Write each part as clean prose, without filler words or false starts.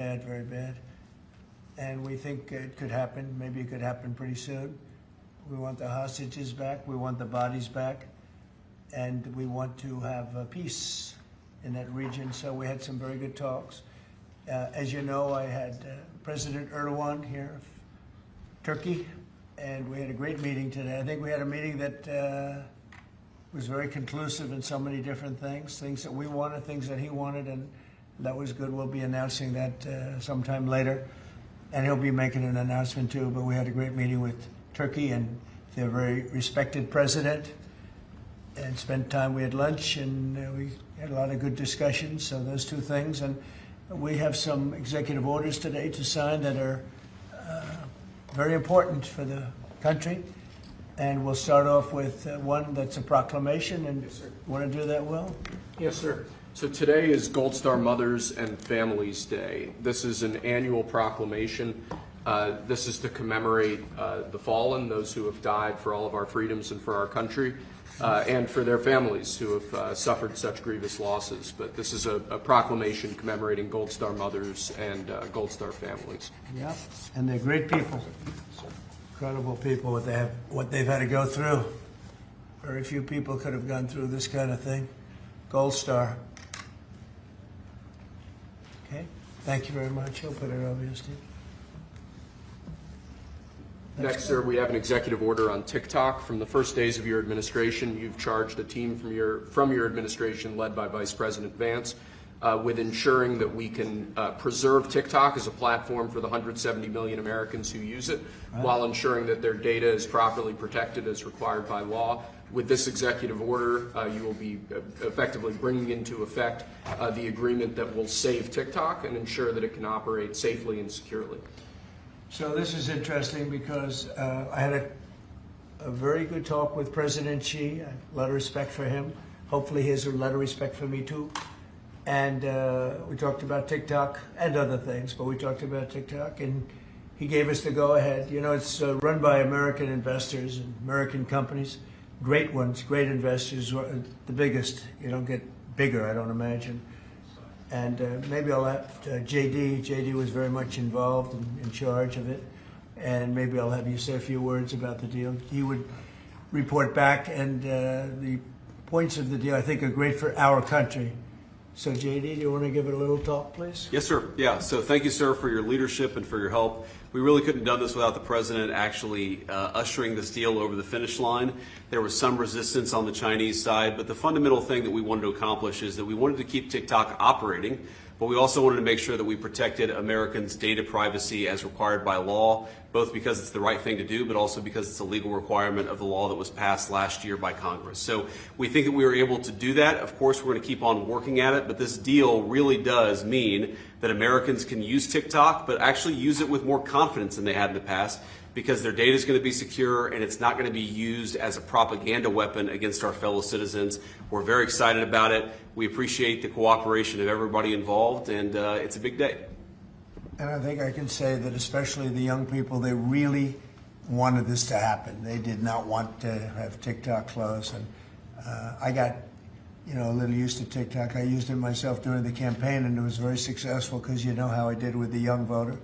bad, very bad. And we think it could happen. Maybe it could happen pretty soon. We want the hostages back. We want the bodies back. And we want to have peace in that region. So we had some very good talks. As you know, I had President Erdogan here of Turkey, and we had a great meeting today. I think we had a meeting that was very conclusive in so many different things that we wanted, things that he wanted, and that was good. We'll be announcing that sometime later, and he'll be making an announcement too. But we had a great meeting with Turkey and their very respected president, and spent time. We had lunch, and we had a lot of good discussions. So those two things, and we have some executive orders today to sign that are very important for the country. And we'll start off with one that's a proclamation. And yes, sir. Want to do that, Will? Yes, sir. So today is Gold Star Mothers and Families Day. This is an annual proclamation. This is to commemorate the fallen, those who have died for all of our freedoms and for our country, and for their families who have suffered such grievous losses. But this is a proclamation commemorating Gold Star Mothers and Gold Star families. Yeah, and they're great people. Incredible people, what they've had to go through. Very few people could have gone through this kind of thing. Gold Star. Okay, thank you very much. I'll put it over here, Steve. Next, sir, we have an executive order on TikTok. From the first days of your administration, you've charged a team from your administration, led by Vice President Vance, with ensuring that we can preserve TikTok as a platform for the 170 million Americans who use it, while ensuring that their data is properly protected as required by law. With this executive order, you will be effectively bringing into effect the agreement that will save TikTok and ensure that it can operate safely and securely. So this is interesting because I had a very good talk with President Xi. A lot of respect for him. Hopefully he has a lot of respect for me too. And we talked about TikTok and other things, but we talked about TikTok, and he gave us the go-ahead. You know, it's run by American investors and American companies, great ones, great investors, the biggest. You don't get bigger, I don't imagine. And maybe I'll have JD. JD was very much involved and in charge of it. And maybe I'll have you say a few words about the deal. He would report back, and the points of the deal, I think, are great for our country. So JD, do you want to give it a little talk, please? Yes, sir. Yeah, so thank you, sir, for your leadership and for your help. We really couldn't have done this without the president actually ushering this deal over the finish line. There was some resistance on the Chinese side, but the fundamental thing that we wanted to accomplish is that we wanted to keep TikTok operating, but we also wanted to make sure that we protected Americans' data privacy as required by law, both because it's the right thing to do, but also because it's a legal requirement of the law that was passed last year by Congress. So we think that we were able to do that. Of course, we're going to keep on working at it, but this deal really does mean that Americans can use TikTok, but actually use it with more confidence than they had in the past, because their data is going to be secure and it's not going to be used as a propaganda weapon against our fellow citizens. We're very excited about it. We appreciate the cooperation of everybody involved, and it's a big day. And I think I can say that especially the young people, they really wanted this to happen. They did not want to have TikTok close. And I got, a little used to TikTok. I used it myself during the campaign, and it was very successful because you know how I did with the young voter.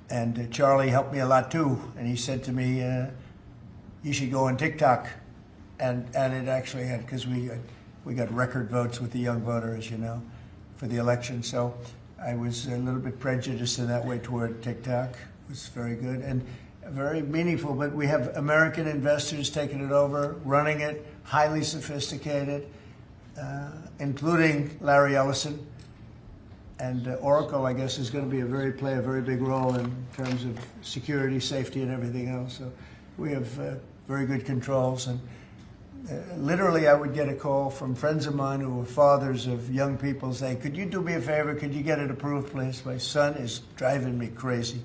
And Charlie helped me a lot too. And he said to me, you should go on TikTok. And it actually had, because we got record votes with the young voter, as you know, for the election. So I was a little bit prejudiced in that way toward TikTok. It was very good and very meaningful. But we have American investors taking it over, running it, highly sophisticated, including Larry Ellison. And Oracle, I guess, is going to play a very big role in terms of security, safety, and everything else. So we have very good controls. And literally, I would get a call from friends of mine who were fathers of young people saying, could you do me a favor? Could you get it approved, please? My son is driving me crazy.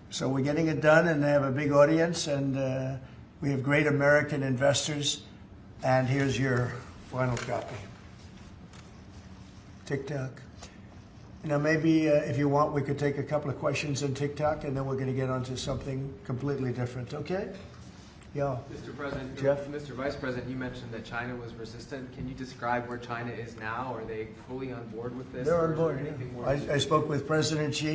So we're getting it done, and they have a big audience, and we have great American investors. And here's your final copy. TikTok. Maybe if you want, we could take a couple of questions on TikTok, and then we're going to get onto something completely different, okay? Yeah. Mr. President, Jeff? Mr. Vice President, you mentioned that China was resistant. Can you describe where China is now? Are they fully on board with this? They're or on is there board, anything more yeah. I spoke with President Xi.